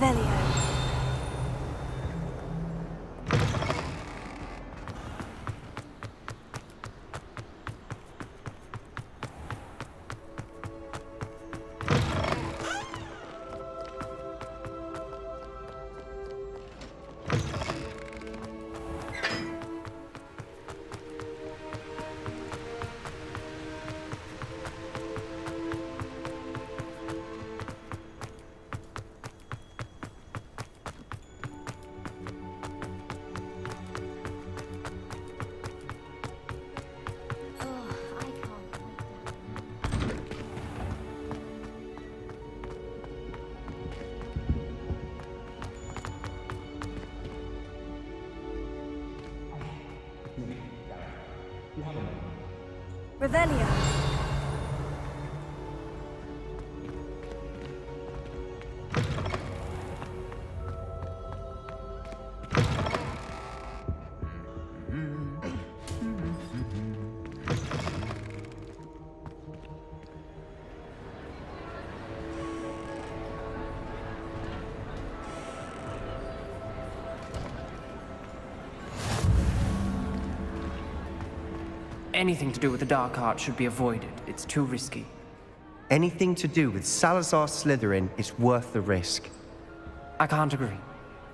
Revelio. Revelio. Anything to do with the dark art should be avoided. It's too risky. Anything to do with Salazar Slytherin is worth the risk. I can't agree.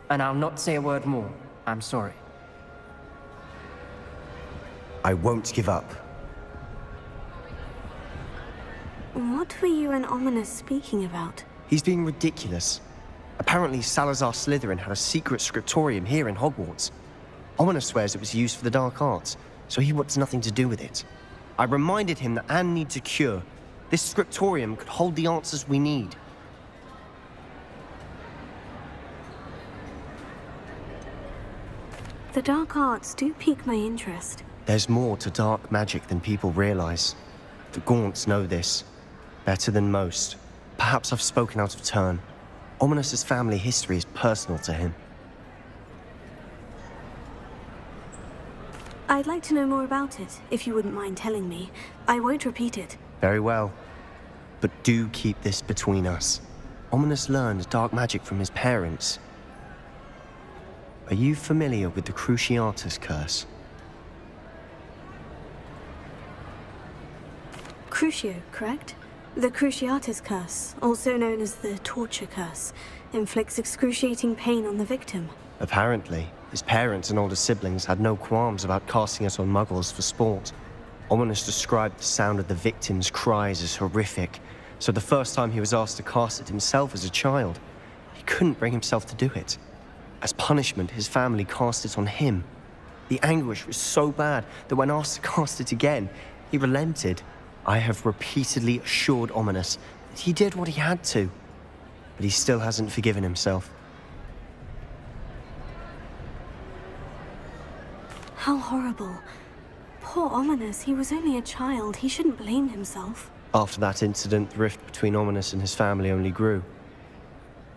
And I'll not say a word more. I'm sorry. I won't give up. What were you and Ominous speaking about? He's being ridiculous. Apparently Salazar Slytherin had a secret scriptorium here in Hogwarts. Ominous swears it was used for the dark arts, so he wants nothing to do with it. I reminded him that Anne needs a cure. This scriptorium could hold the answers we need. The dark arts do pique my interest. There's more to dark magic than people realize. The Gaunts know this. Better than most. Perhaps I've spoken out of turn. Ominous's family history is personal to him. I'd like to know more about it, if you wouldn't mind telling me. I won't repeat it. Very well. But do keep this between us. Ominous learned dark magic from his parents. Are you familiar with the Cruciatus curse? Crucio, correct? The Cruciatus curse, also known as the torture curse, inflicts excruciating pain on the victim. Apparently. His parents and older siblings had no qualms about casting it on muggles for sport. Ominous described the sound of the victim's cries as horrific, so the first time he was asked to cast it himself as a child, he couldn't bring himself to do it. As punishment, his family cast it on him. The anguish was so bad that when asked to cast it again, he relented. I have repeatedly assured Ominous that he did what he had to, but he still hasn't forgiven himself. How horrible. Poor Ominous, he was only a child. He shouldn't blame himself. After that incident, the rift between Ominous and his family only grew.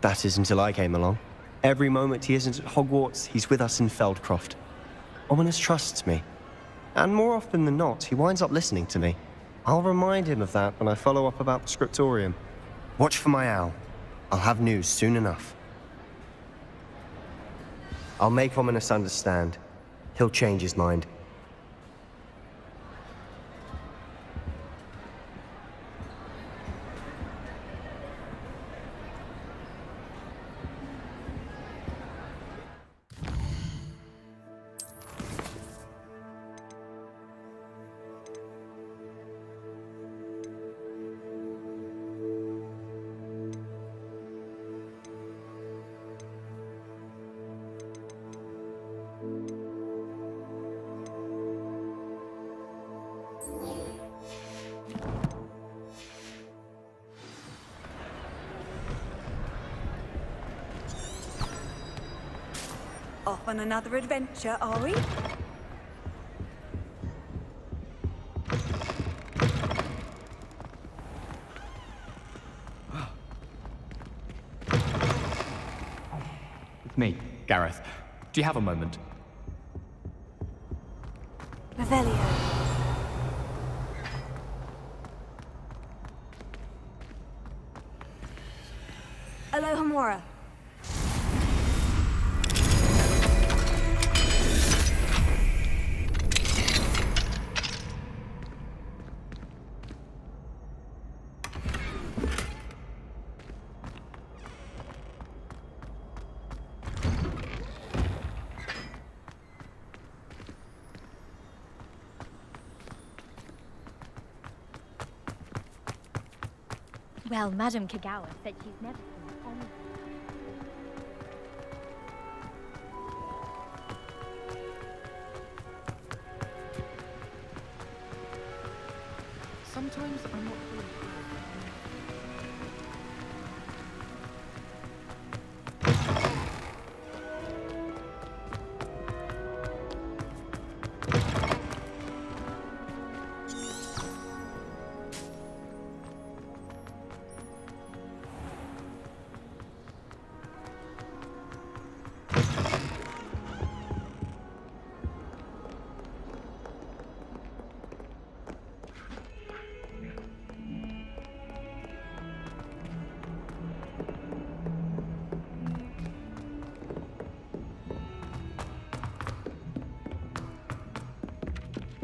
That is until I came along. Every moment he isn't at Hogwarts, he's with us in Feldcroft. Ominous trusts me. And more often than not, he winds up listening to me. I'll remind him of that when I follow up about the scriptorium. Watch for my owl. I'll have news soon enough. I'll make Ominous understand. He'll change his mind. Off on another adventure, are we? It's me, Gareth. Do you have a moment? Revelio. Alohomora. Well, Madame Kagawa said she's never seen any... Sometimes I'm not really sure.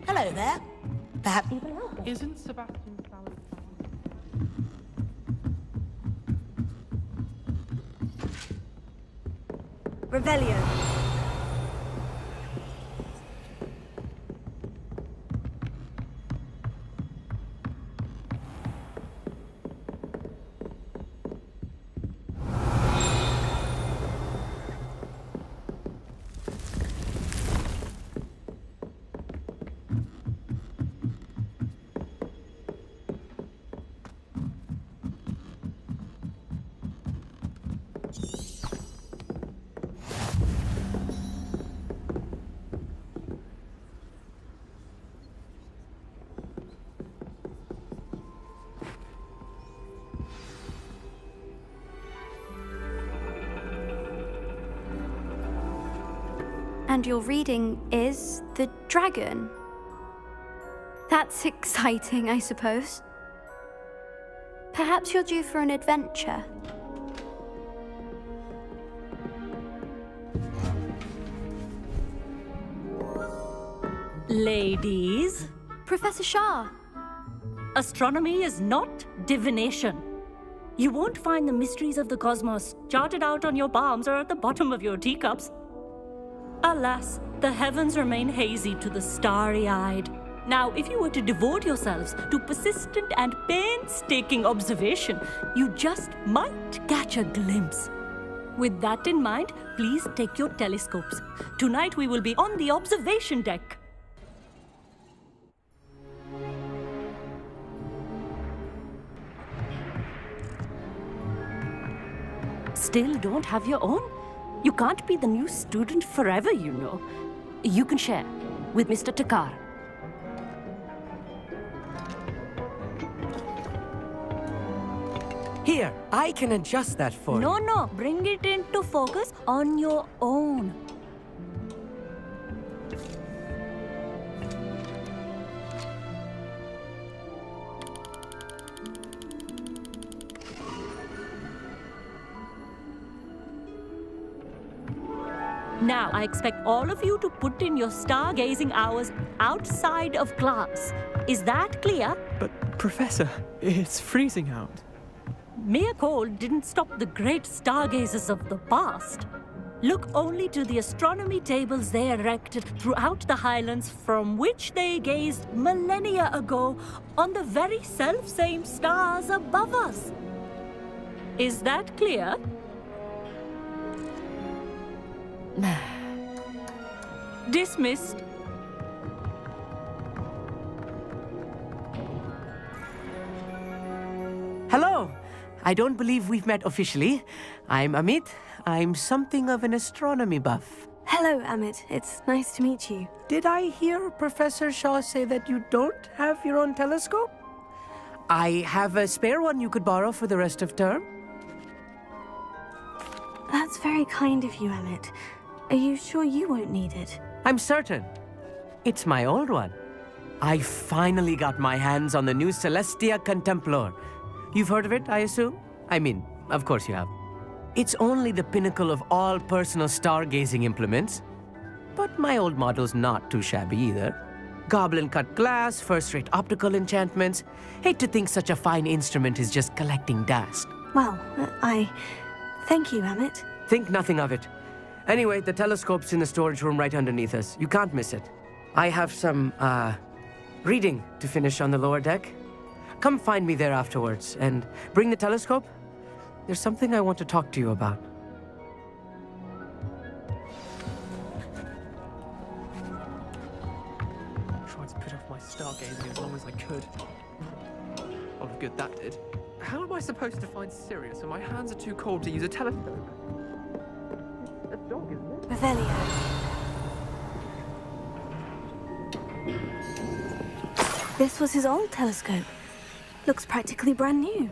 Hello there. Perhaps... Isn't Sebastian Salad Revelio. And your reading is the dragon. That's exciting, I suppose. Perhaps you're due for an adventure. Ladies, Professor Shah. astronomy is not divination. You won't find the mysteries of the cosmos charted out on your palms or at the bottom of your teacups. Alas, the heavens remain hazy to the starry-eyed. Now, if you were to devote yourselves to persistent and painstaking observation, you just might catch a glimpse. With that in mind, please take your telescopes. Tonight we will be on the observation deck. Still don't have your own? You can't be the new student forever, you know. You can share with Mr. Takar. Here, I can adjust that for you. No, bring it into focus on your own. Now, I expect all of you to put in your stargazing hours outside of class. Is that clear? But, Professor, it's freezing out. Mere cold didn't stop the great stargazers of the past. Look only to the astronomy tables they erected throughout the highlands from which they gazed millennia ago on the very self-same stars above us. Is that clear? Dismissed. Hello. I don't believe we've met officially. I'm Amit. I'm something of an astronomy buff. Hello, Amit. It's nice to meet you. Did I hear Professor Shaw say that you don't have your own telescope? I have a spare one you could borrow for the rest of term. That's very kind of you, Amit. Are you sure you won't need it? I'm certain. It's my old one. I finally got my hands on the new Celestia Contemplor. You've heard of it, I assume? I mean, of course you have. It's only the pinnacle of all personal stargazing implements. But my old model's not too shabby either. Goblin-cut glass, first-rate optical enchantments. Hate to think such a fine instrument is just collecting dust. Well, thank you, Amit. Think nothing of it. Anyway, the telescope's in the storage room right underneath us. You can't miss it. I have some, reading to finish on the lower deck. Come find me there afterwards, and bring the telescope. There's something I want to talk to you about. Tried to put off my stargazing as long as I could. A lot of good that did. How am I supposed to find Sirius when my hands are too cold to use a telescope? A dog, isn't it? Revelio. This was his old telescope. Looks practically brand new.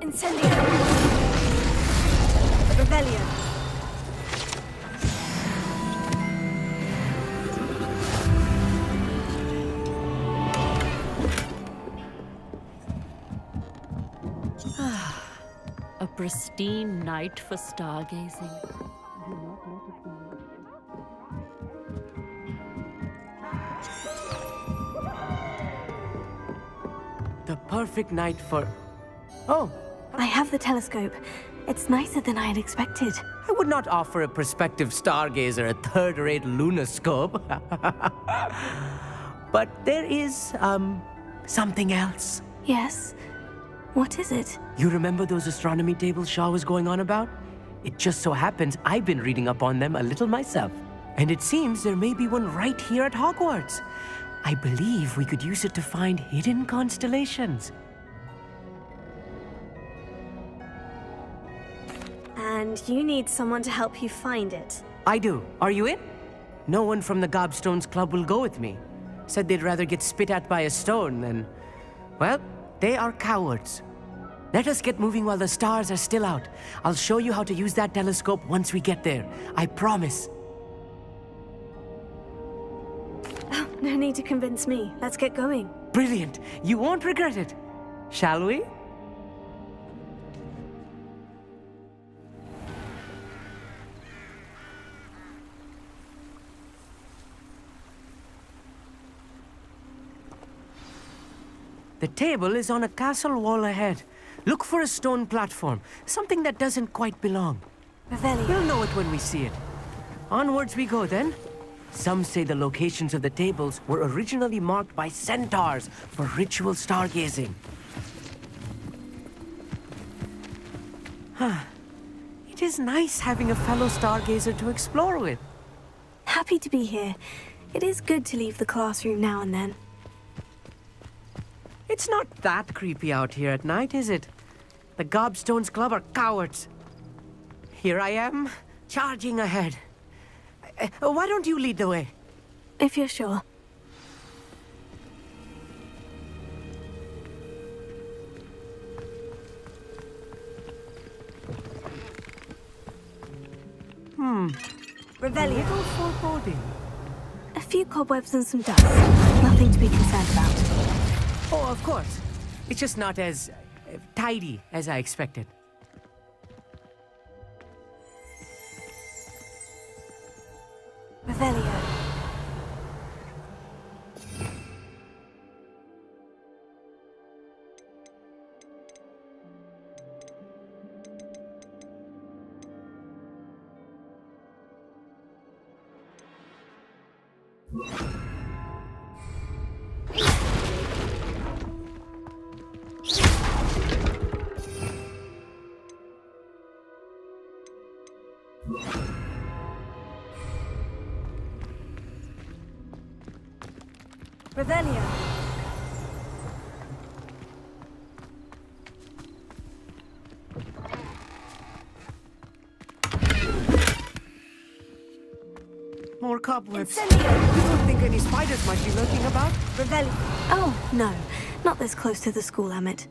Incendio. Revelio. A pristine night for stargazing. The perfect night for... Oh! I have the telescope. It's nicer than I had expected. I would not offer a prospective stargazer a third-rate lunoscope. But there is, something else. Yes? What is it? You remember those astronomy tables Shaw was going on about? It just so happens I've been reading up on them a little myself. And it seems there may be one right here at Hogwarts. I believe we could use it to find hidden constellations. And you need someone to help you find it. I do. Are you in? No one from the Gobstones Club will go with me. Said they'd rather get spit at by a stone than... Well, they are cowards. Let us get moving while the stars are still out. I'll show you how to use that telescope once we get there. I promise. Oh, no need to convince me. Let's get going. Brilliant. You won't regret it. Shall we? The table is on a castle wall ahead. Look for a stone platform, something that doesn't quite belong. Revelio. We'll know it when we see it. Onwards we go then. Some say the locations of the tables were originally marked by centaurs for ritual stargazing. It is nice having a fellow stargazer to explore with. Happy to be here. It is good to leave the classroom now and then. It's not that creepy out here at night, is it? The Gobstones Club are cowards. Here I am, charging ahead. Why don't you lead the way? If you're sure. Revelio. Little foreboding. A few cobwebs and some dust. Nothing to be concerned about. Oh, of course. It's just not as tidy as I expected. Revelio. Revelio. More cobwebs. Incendio. You don't think any spiders might be lurking about? Revelio. Oh, no. Not this close to the school, Amit.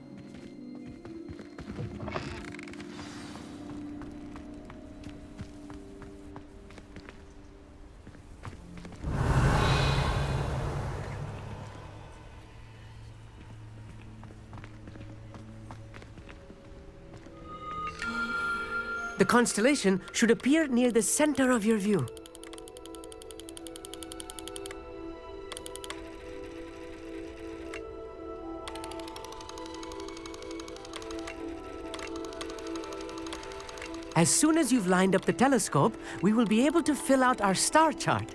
The constellation should appear near the center of your view. As soon as you've lined up the telescope, we will be able to fill out our star chart.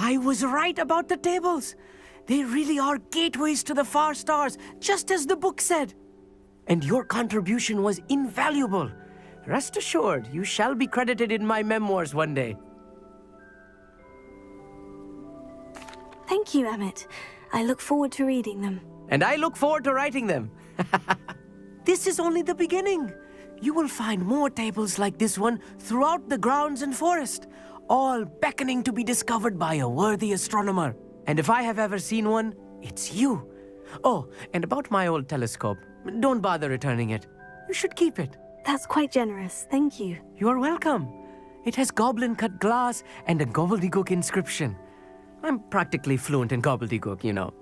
I was right about the tables. They really are gateways to the far stars, just as the book said. And your contribution was invaluable. Rest assured, you shall be credited in my memoirs one day. Thank you, Emmett. I look forward to reading them. And I look forward to writing them. This is only the beginning. You will find more tables like this one throughout the grounds and forest, all beckoning to be discovered by a worthy astronomer. And if I have ever seen one, it's you. Oh, and about my old telescope, don't bother returning it. You should keep it. That's quite generous, thank you. You are welcome. It has goblin-cut glass and a gobbledygook inscription. I'm practically fluent in gobbledygook, you know.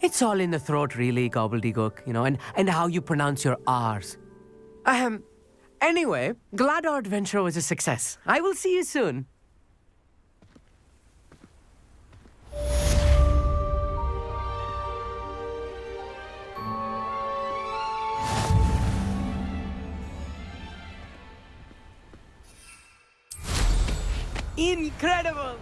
It's all in the throat, really, gobbledygook, you know, and how you pronounce your R's. Anyway, glad our adventure was a success. I will see you soon. Incredible!